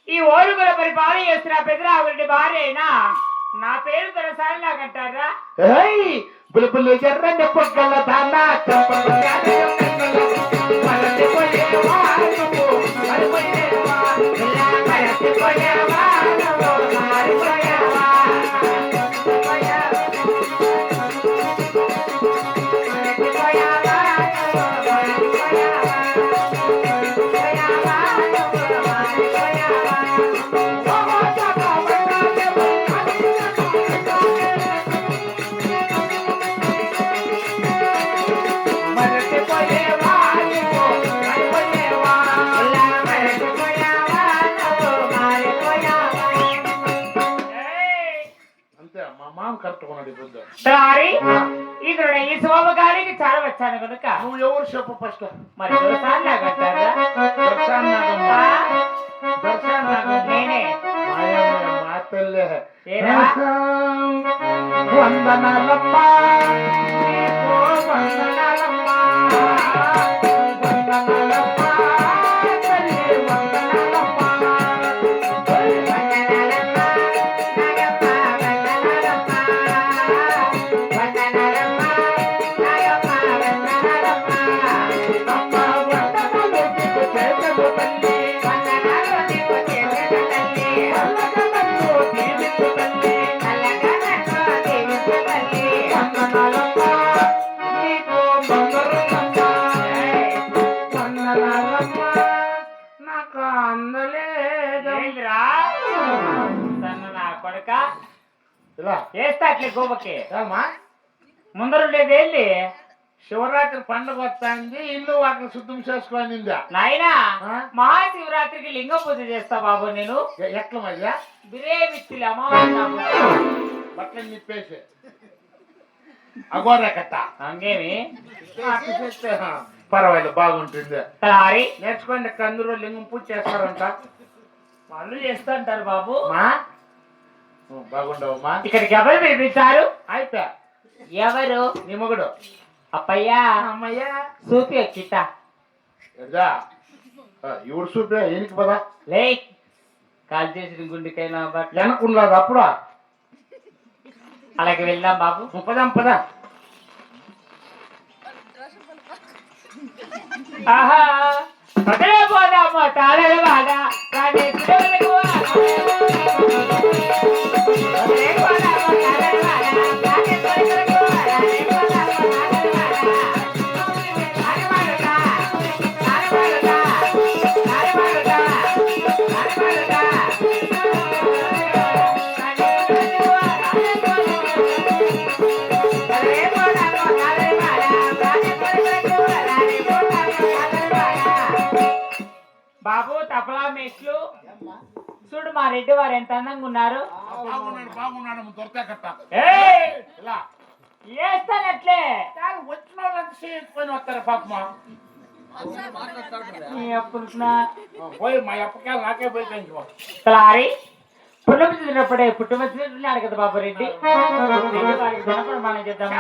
ఈ ఓరుగుల పరిపాలన చేస్తున్న పెద్దరావుడి భార్య అయినా నా పేరు తనసారి నాకంటారా? బుల్బుల్ ఎర్రని పొగ్గల దానా ఈ శోభగానికి చాలా వచ్చాను కనుక నువ్వు ఎవరు చెప్పు ఫస్ట్. మరి నేనే మా తల్లే వందనాలమ్మా వందనాలమ్మా వేస్తా అట్లే గోపకి ముందరుండేది వెళ్ళి శివరాత్రి పండుగ వస్తాంది ఇల్లు వాటిని శుద్ధం చేసుకోనిందా నాయనా? మహాశివరాత్రికి లింగ పూజ చేస్తా బాబు. నేను ఎట్లా మధ్య బిరే విత్తులు అమ్మవారి బట్టలు నిప్పేసి అగోరా కట్ట అంగేమి పర్వాలేదు బాగుంటుంది. తలారి నేర్చుకోండి. కందరు లింగం పూజ చేస్తారంట. వాళ్ళు చేస్తా అంటారు బాబు. బాగుండవమ్మా. ఇక్కడికి ఎవరు పిలిపించారు? అయిపోయా. ఎవరు? నీ మొగుడు. అప్పయ్యా అమ్మయ్యా సూపి వచ్చిట ఇవుడు సూపే ఎనికి పదా లే కాల్ చేసిన గుండెకైనా వెనకున్నది అప్పుడు అలాగే వెళ్దాం బాబు. పదాం పదా. ఆహా పోదాము తాళల బాధ కానీ బాబు తపలా మెట్లు చూడు మా రెడ్డి వారు ఎంత అందంగా ఉన్నారు. వేస్తానట్లే వచ్చిన వాళ్ళంతా చేసుకొని వస్తారు పాపమా. పోయి మా అప్పకాయలు నాకే పోయి పెంచుకో. తలారి పుట్టమచ్చినప్పుడే పుట్టమచ్చినట్టున్నాడు కదా బాబు రెడ్డి. రెడ్డి వారికి ధనప్రమాణం చేద్దాం.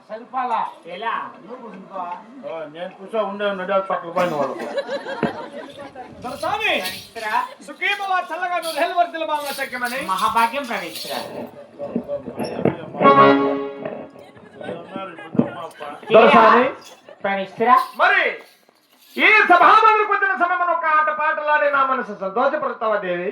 సరిపాలా ఎలా నువ్వు ఇంకో నేను కూర్చో ఉండే ఉన్నాడు పక్కకు పోయిన వాళ్ళు దొరసామి సుఖీమల చల్లగా నువ్వు హెల్వర్తిల బాగా చెక్కమని మహాభాగ్యం ప్రణిస్త్ర దొరసామి ప్రణిస్త్ర మరి ఈ సభామందికి వచ్చిన సమయం ఒక ఆట పాటలాడి నా మనసు సంతోషపడతావా దేవి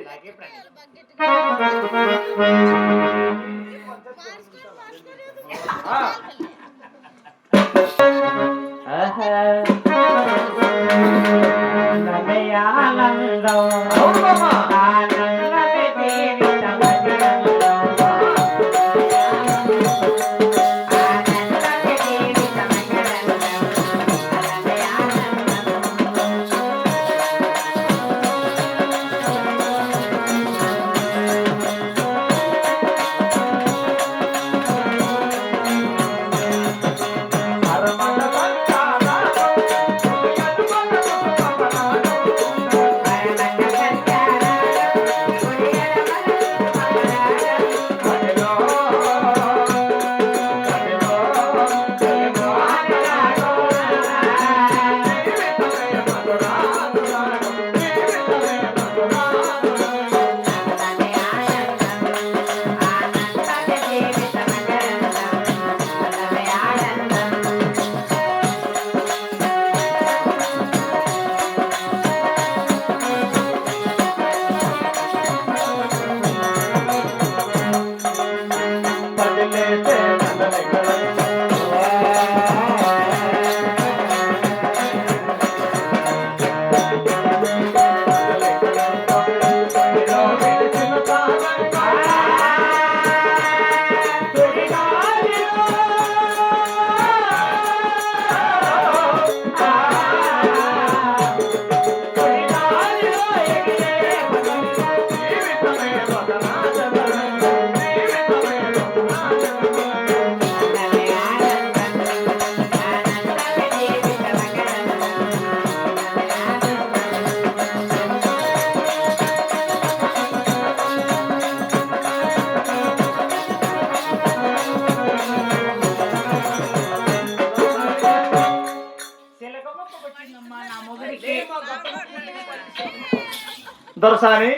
దొరసాని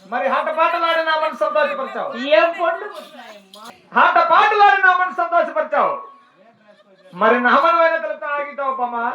మరి ఆట పాటలాడి నా మనసు సంతోషపరిచావు ఆట పాటలాడి నా మనసు సంతోషపరిచావు మరి నామనమైన తెలుతా ఆగితావు పమ్మా